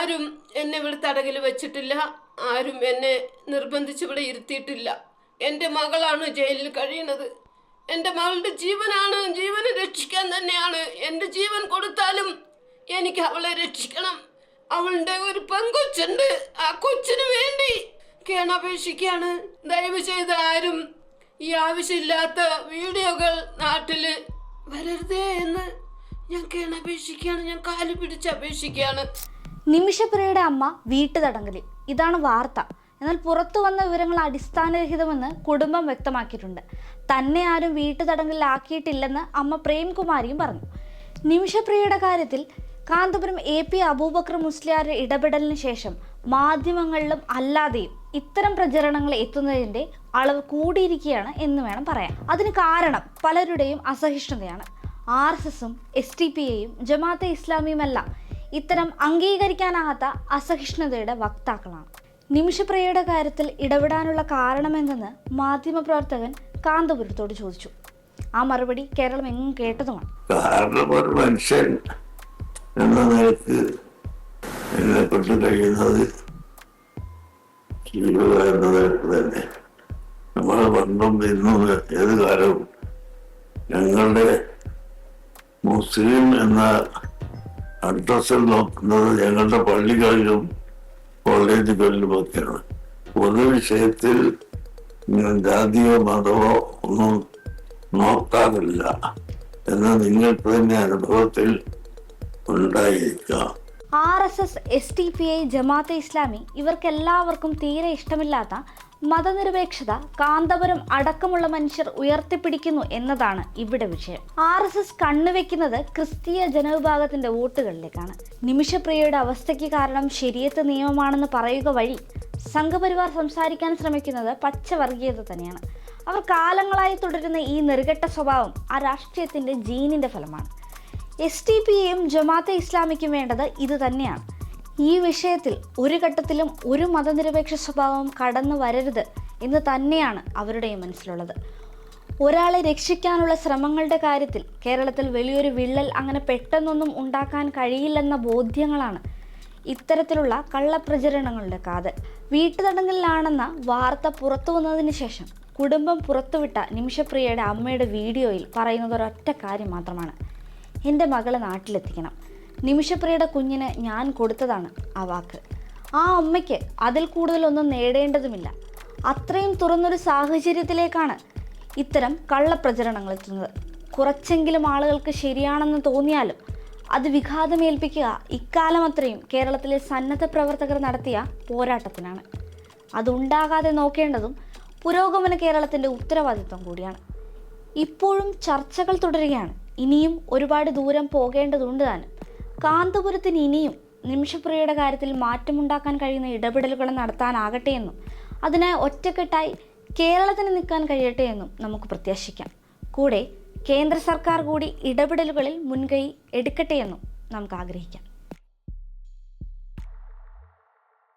ആരും എന്നെ ഇവിടെ തടകിൽ വെച്ചിട്ടില്ല. ആരും എന്നെ നിർബന്ധിച്ച് ഇവിടെ ഇരുത്തിയിട്ടില്ല. എൻ്റെ മകളാണ് ജയിലിൽ കഴിയുന്നത്. എൻ്റെ മകളുടെ ജീവനാണ്. ജീവനെ രക്ഷിക്കാൻ തന്നെയാണ്. എൻ്റെ ജീവൻ കൊടുത്താലും എനിക്ക് അവളെ രക്ഷിക്കണം. അവളുടെ ഒരു പെൺകൊച്ചുണ്ട്. ആ കൊച്ചിന് വേണ്ടി കേണപേക്ഷിക്കുകയാണ്. ദയവ് ചെയ്ത് ആരും ഈ ആവശ്യമില്ലാത്ത വീഡിയോകൾ നാട്ടില് വരരുതേ എന്ന് ഞാൻ കേണപേക്ഷിക്കുകയാണ്. ഞാൻ കാല് പിടിച്ച് അപേക്ഷിക്കുകയാണ്. നിമിഷപ്രിയയുടെ അമ്മ വീട്ടുതടങ്കലിൽ. ഇതാണ് വാർത്ത. എന്നാൽ പുറത്തു വന്ന വിവരങ്ങൾ അടിസ്ഥാനരഹിതമെന്ന് കുടുംബം വ്യക്തമാക്കിയിട്ടുണ്ട്. തന്നെ ആരും വീട്ടുതടങ്കലിലാക്കിയിട്ടില്ലെന്ന് അമ്മ പ്രേംകുമാരിയും പറഞ്ഞു. നിമിഷപ്രിയയുടെ കാര്യത്തിൽ കാന്തപുരം AP അബൂബക്കർ മുസ്ലിയാരുടെ ഇടപെടലിന് ശേഷം മാധ്യമങ്ങളിലും അല്ലാതെയും ഇത്തരം പ്രചരണങ്ങൾ എത്തുന്നതിൻ്റെ അളവ് കൂടിയിരിക്കുകയാണ് എന്ന് വേണം പറയാൻ. അതിന് കാരണം പലരുടെയും അസഹിഷ്ണുതയാണ്. RSSും SDPഐയും ജമാഅത്തെ ഇസ്ലാമിയുമെല്ലാം ഇത്തരം അംഗീകരിക്കാനാകാത്ത അസഹിഷ്ണുതയുടെ വക്താക്കളാണ്. നിമിഷപ്രിയയുടെ കാര്യത്തിൽ ഇടപെടാനുള്ള കാരണമെന്തെന്ന് മാധ്യമപ്രവർത്തകൻ കാന്തപുരത്തോട് ചോദിച്ചു. ആ മറുപടി കേരളം എങ്ങും കേട്ടതുമാണ്. കാരണം ഒരു മനുഷ്യൻ എന്ന നിലക്ക് എന്നെ കൊണ്ട് കഴിയുന്നത് ചെയ്യുക എന്ന നിലക്ക് തന്നെ നമ്മൾ പണ്ടും ഇന്നും ഏത് കാലവും ഞങ്ങളുടെ മുസ്ലിം എന്ന അഡ്രസ്സിൽ നോക്കുന്നത് ഞങ്ങളുടെ പള്ളികളിലും കോളേജുകളിലുമൊക്കെയാണ്. പൊതു വിഷയത്തിൽ ജാതിയോ മതമോ ഒന്നും നോക്കാറില്ല എന്ന് നിങ്ങൾക്ക് തന്നെ അനുഭവത്തിൽ ഉണ്ടായിരിക്കാം. RSS, SDPI, ജമാഅത്തെ ഇസ്ലാമി ഇവർക്കെല്ലാവർക്കും തീരെ ഇഷ്ടമില്ലാത്ത മതനിരപേക്ഷത കാന്തപുരം അടക്കമുള്ള മനുഷ്യർ ഉയർത്തിപ്പിടിക്കുന്നു എന്നതാണ് ഇവിടെ വിഷയം. RSS കണ്ണുവെക്കുന്നത് ക്രിസ്തീയ ജനവിഭാഗത്തിന്റെ വോട്ടുകളിലേക്കാണ്. നിമിഷപ്രിയയുടെ അവസ്ഥയ്ക്ക് കാരണം ശരീഅത്ത് നിയമമാണെന്ന് പറയുക വഴി സംഘപരിവാർ സംസാരിക്കാൻ ശ്രമിക്കുന്നത് പച്ചവർഗീയത തന്നെയാണ്. അവർ കാലങ്ങളായി തുടരുന്ന ഈ നെറുകെട്ട സ്വഭാവം ആ രാഷ്ട്രീയത്തിന്റെ ജീനിന്റെ ഫലമാണ്. SDPയും ജമാഅത്തെ ഇസ്ലാമിക്കും വേണ്ടത് ഇത് തന്നെയാണ്. ഈ വിഷയത്തിൽ ഒരു ഘട്ടത്തിലും ഒരു മതനിരപേക്ഷ സ്വഭാവം കടന്നു വരരുത് എന്ന് തന്നെയാണ് അവരുടെയും മനസ്സിലുള്ളത്. ഒരാളെ രക്ഷിക്കാനുള്ള ശ്രമങ്ങളുടെ കാര്യത്തിൽ കേരളത്തിൽ വലിയൊരു വിള്ളൽ അങ്ങനെ പെട്ടെന്നൊന്നും ഉണ്ടാക്കാൻ കഴിയില്ലെന്ന ബോധ്യങ്ങളാണ് ഇത്തരത്തിലുള്ള കള്ളപ്രചരണങ്ങളുടെ കാതൽ. വീട്ടുതടങ്കലിലാണെന്ന വാർത്ത പുറത്തു വന്നതിന് ശേഷം കുടുംബം പുറത്തുവിട്ട നിമിഷപ്രിയയുടെ അമ്മയുടെ വീഡിയോയിൽ പറയുന്നത് ഒരൊറ്റ കാര്യം മാത്രമാണ്: എൻ്റെ മകളെ നാട്ടിലെത്തിക്കണം. നിമിഷപ്രിയയുടെ കുഞ്ഞിന് ഞാൻ കൊടുത്തതാണ് ആ വാക്ക്. ആ അമ്മയ്ക്ക് അതിൽ കൂടുതലൊന്നും നേടേണ്ടതുമില്ല. അത്രയും തുറന്നൊരു സാഹചര്യത്തിലേക്കാണ് ഇത്തരം കള്ളപ്രചരണങ്ങൾ എത്തുന്നത്. കുറച്ചെങ്കിലും ആളുകൾക്ക് ശരിയാണെന്ന് തോന്നിയാലും അത് വിഘാതമേൽപ്പിക്കുക ഇക്കാലം അത്രയും കേരളത്തിലെ സന്നദ്ധ പ്രവർത്തകർ നടത്തിയ പോരാട്ടത്തിനാണ്. അതുണ്ടാകാതെ നോക്കേണ്ടതും പുരോഗമന കേരളത്തിൻ്റെ ഉത്തരവാദിത്വം കൂടിയാണ്. ഇപ്പോഴും ചർച്ചകൾ തുടരുകയാണ്. ഇനിയും ഒരുപാട് ദൂരം പോകേണ്ടതുണ്ട് താനും. കാന്തപുരത്തിന് ഇനിയും നിമിഷപ്രിയയുടെ കാര്യത്തിൽ മാറ്റമുണ്ടാക്കാൻ കഴിയുന്ന ഇടപെടലുകൾ നടത്താനാകട്ടെ എന്നും അതിനായി ഒറ്റക്കെട്ടായി കേരളത്തിന് നിൽക്കാൻ കഴിയട്ടെ എന്നും നമുക്ക് പ്രത്യാശിക്കാം. കൂടെ കേന്ദ്ര സർക്കാർ കൂടി ഇടപെടലുകളിൽ മുൻകൈ എടുക്കട്ടെ എന്നും നമുക്ക് ആഗ്രഹിക്കാം.